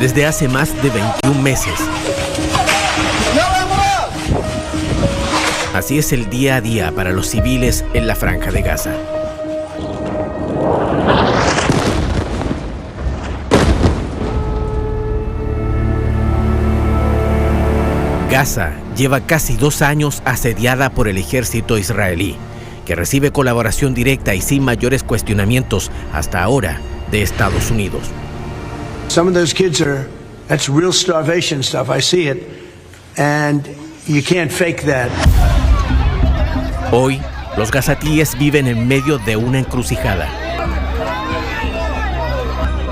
desde hace más de 21 meses. Así es el día a día para los civiles en la Franja de Gaza. Gaza lleva casi 2 años asediada por el ejército israelí, que recibe colaboración directa y sin mayores cuestionamientos hasta ahora de Estados Unidos. Some of those kids that's real starvation stuff. I see it, and you can't fake that. Hoy, los gazatíes viven en medio de una encrucijada.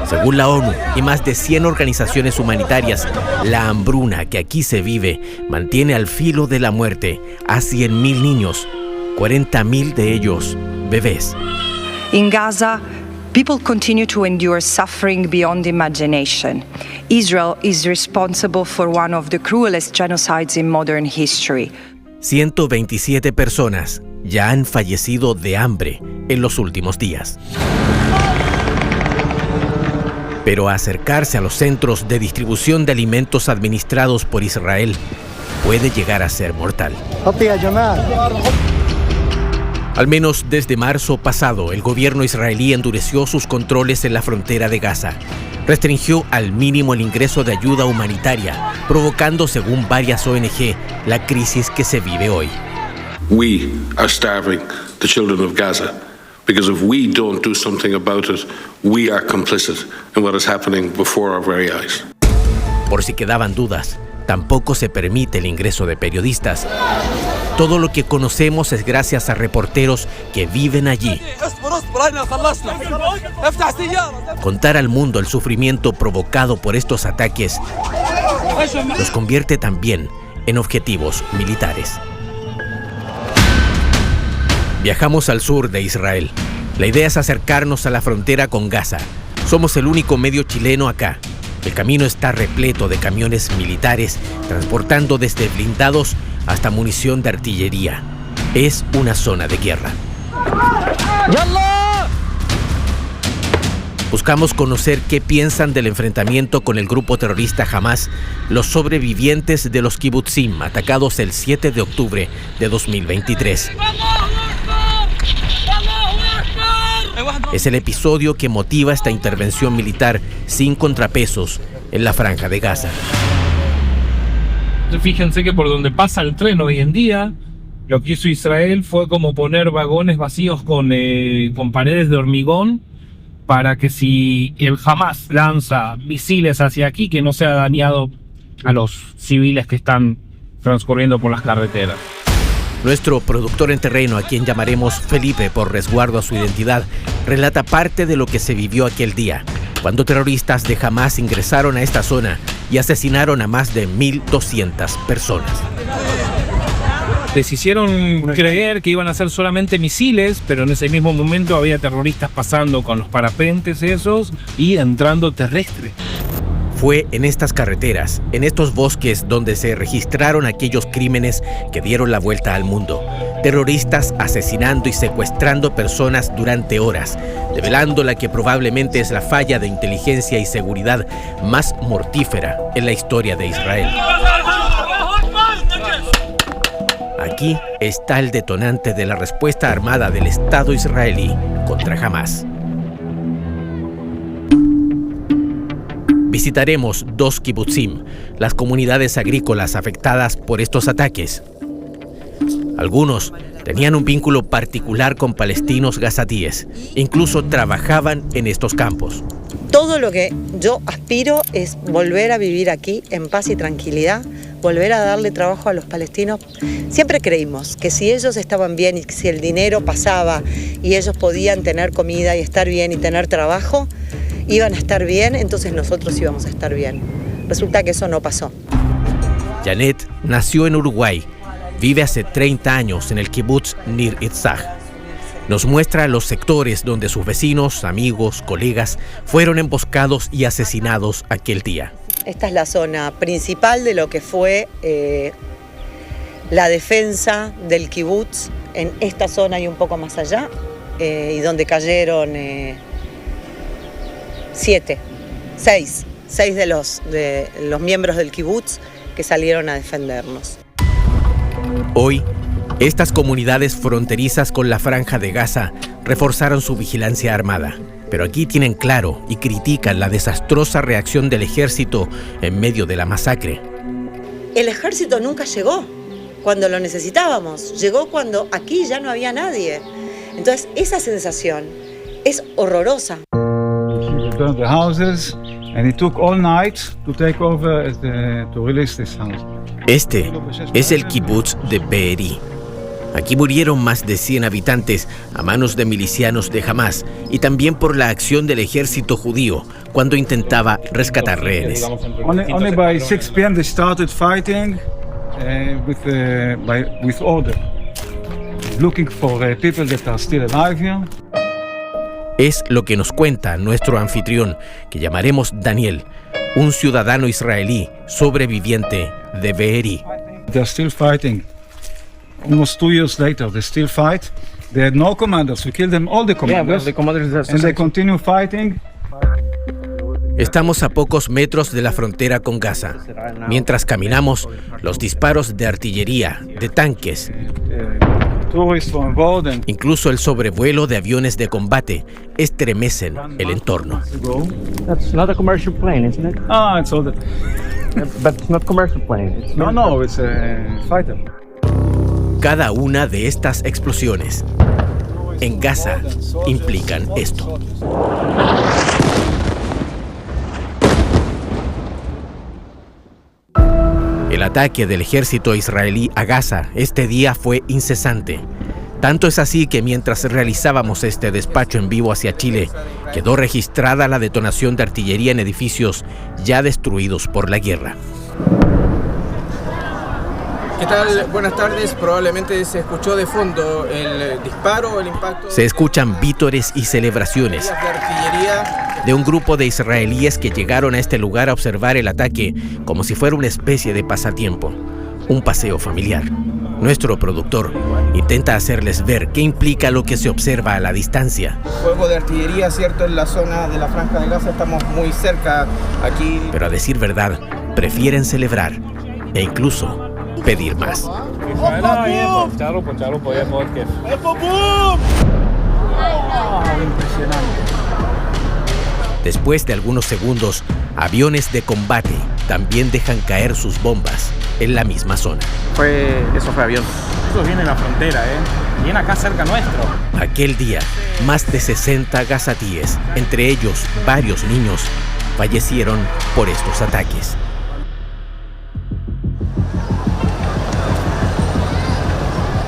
Según la ONU y más de 100 organizaciones humanitarias, la hambruna que aquí se vive mantiene al filo de la muerte a 100.000 niños, 40.000 de ellos bebés. In Gaza, people continue to endure suffering beyond imagination. Israel is responsible for one of the cruelest genocides in modern history. 127 personas ya han fallecido de hambre en los últimos días. Pero acercarse a los centros de distribución de alimentos administrados por Israel puede llegar a ser mortal. Al menos desde marzo pasado, el gobierno israelí endureció sus controles en la frontera de Gaza. Restringió al mínimo el ingreso de ayuda humanitaria, provocando, según varias ONG, la crisis que se vive hoy. We are starving the children of Gaza because if we don't do something about it, we are complicit in what is happening before our very eyes. Por si quedaban dudas, tampoco se permite el ingreso de periodistas. Todo lo que conocemos es gracias a reporteros que viven allí. Contar al mundo el sufrimiento provocado por estos ataques los convierte también en objetivos militares. Viajamos al sur de Israel. La idea es acercarnos a la frontera con Gaza. Somos el único medio chileno acá. El camino está repleto de camiones militares transportando desde blindados hasta munición de artillería. Es una zona de guerra. Buscamos conocer qué piensan del enfrentamiento con el grupo terrorista Hamás, los sobrevivientes de los kibutzim atacados el 7 de octubre de 2023. Es el episodio que motiva esta intervención militar sin contrapesos en la Franja de Gaza. Fíjense que por donde pasa el tren hoy en día, lo que hizo Israel fue como poner vagones vacíos con paredes de hormigón para que si el Hamás lanza misiles hacia aquí, que no sea dañado a los civiles que están transcurriendo por las carreteras. Nuestro productor en terreno, a quien llamaremos Felipe por resguardo a su identidad, relata parte de lo que se vivió aquel día, cuando terroristas de Hamás ingresaron a esta zona y asesinaron a más de 1.200 personas. Les hicieron creer que iban a ser solamente misiles, pero en ese mismo momento había terroristas pasando con los parapentes esos y entrando terrestre. Fue en estas carreteras, en estos bosques, donde se registraron aquellos crímenes que dieron la vuelta al mundo. Terroristas asesinando y secuestrando personas durante horas, develando la que probablemente es la falla de inteligencia y seguridad más mortífera en la historia de Israel. Aquí está el detonante de la respuesta armada del Estado israelí contra Hamás. Visitaremos 2 kibutzim, las comunidades agrícolas afectadas por estos ataques. Algunos tenían un vínculo particular con palestinos gazatíes, incluso trabajaban en estos campos. Todo lo que yo aspiro es volver a vivir aquí en paz y tranquilidad, volver a darle trabajo a los palestinos. Siempre creímos que si ellos estaban bien y si el dinero pasaba y ellos podían tener comida y estar bien y tener trabajo, iban a estar bien, entonces nosotros íbamos a estar bien. Resulta que eso no pasó. Janet nació en Uruguay, vive hace 30 años en el kibutz Nir Itzhak. Nos muestra los sectores donde sus vecinos, amigos, colegas fueron emboscados y asesinados aquel día. Esta es la zona principal de lo que fue la defensa del kibutz en esta zona y un poco más allá, y donde cayeron 6 6 de los miembros del kibutz que salieron a defendernos. Hoy, estas comunidades fronterizas con la Franja de Gaza reforzaron su vigilancia armada. Pero aquí tienen claro y critican la desastrosa reacción del ejército en medio de la masacre. El ejército nunca llegó cuando lo necesitábamos, llegó cuando aquí ya no había nadie. Entonces esa sensación es horrorosa. The houses and it took all night to take over to release this house. Este es el kibutz de Be'eri. Aquí murieron más de 100 habitantes a manos de milicianos de Hamás y también por la acción del ejército judío cuando intentaba rescatar rehenes. Only by 6 p.m. they started fighting with order, looking for people that are still alive here. Es lo que nos cuenta nuestro anfitrión, que llamaremos Daniel, un ciudadano israelí sobreviviente de Be'eri. They are still fighting. Almost 2 years later, they still fight. They had no commanders. We killed them, all the commanders, and they continue fighting. Estamos a pocos metros de la frontera con Gaza. Mientras caminamos, los disparos de artillería, de tanques, incluso el sobrevuelo de aviones de combate estremecen el entorno. That's not a commercial plane, isn't it? It's all the... But it's not commercial plane. No, it's a fighter. Cada una de estas explosiones en Gaza implican esto. El ataque del ejército israelí a Gaza este día fue incesante. Tanto es así que mientras realizábamos este despacho en vivo hacia Chile, quedó registrada la detonación de artillería en edificios ya destruidos por la guerra. ¿Qué tal? Buenas tardes. Probablemente se escuchó de fondo el disparo, el impacto. Se escuchan vítores y celebraciones de artillería de un grupo de israelíes que llegaron a este lugar a observar el ataque como si fuera una especie de pasatiempo, un paseo familiar. Nuestro productor intenta hacerles ver qué implica lo que se observa a la distancia. Fuego de artillería, cierto, en la zona de la Franja de Gaza, estamos muy cerca aquí. Pero a decir verdad, prefieren celebrar e incluso pedir más. Después de algunos segundos, aviones de combate también dejan caer sus bombas en la misma zona. Eso fue avión. Eso viene de la frontera, Viene acá cerca nuestro. Aquel día, más de 60 gazatíes, entre ellos varios niños, fallecieron por estos ataques.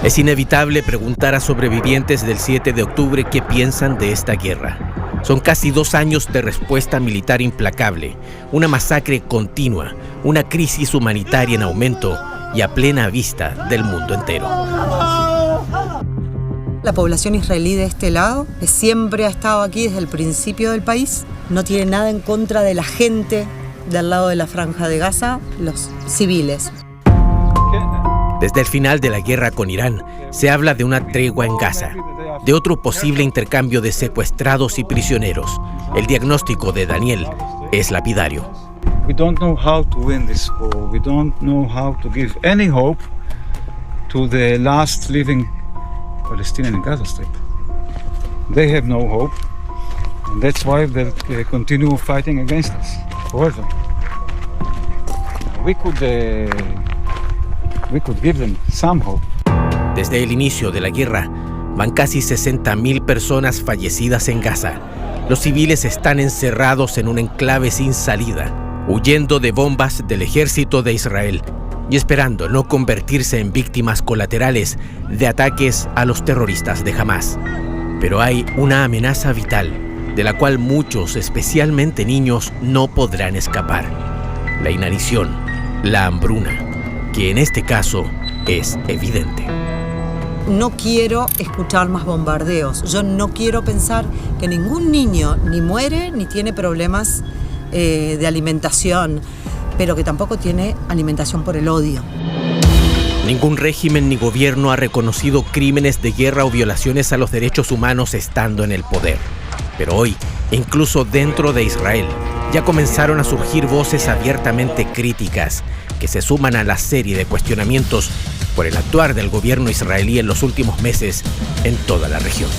Es inevitable preguntar a sobrevivientes del 7 de octubre qué piensan de esta guerra. Son casi 2 años de respuesta militar implacable, una masacre continua, una crisis humanitaria en aumento y a plena vista del mundo entero. La población israelí de este lado, que siempre ha estado aquí desde el principio del país, no tiene nada en contra de la gente del lado de la Franja de Gaza, los civiles. Desde el final de la guerra con Irán, se habla de una tregua en Gaza, de otro posible intercambio de secuestrados y prisioneros. El diagnóstico de Daniel es lapidario. We don't know how to win this war. We don't know how to give any hope to the last living Palestinian in Gaza Strip. They have no hope, and that's why they continue fighting against us forever. We could give them some hope. Desde el inicio de la guerra, van casi 60.000 personas fallecidas en Gaza. Los civiles están encerrados en un enclave sin salida, huyendo de bombas del ejército de Israel y esperando no convertirse en víctimas colaterales de ataques a los terroristas de Hamás. Pero hay una amenaza vital, de la cual muchos, especialmente niños, no podrán escapar: la inanición, la hambruna, que en este caso es evidente. No quiero escuchar más bombardeos. Yo no quiero pensar que ningún niño ni muere ni tiene problemas de alimentación, pero que tampoco tiene alimentación por el odio. Ningún régimen ni gobierno ha reconocido crímenes de guerra o violaciones a los derechos humanos estando en el poder. Pero hoy, incluso dentro de Israel, ya comenzaron a surgir voces abiertamente críticas que se suman a la serie de cuestionamientos por el actuar del gobierno israelí en los últimos meses en toda la región.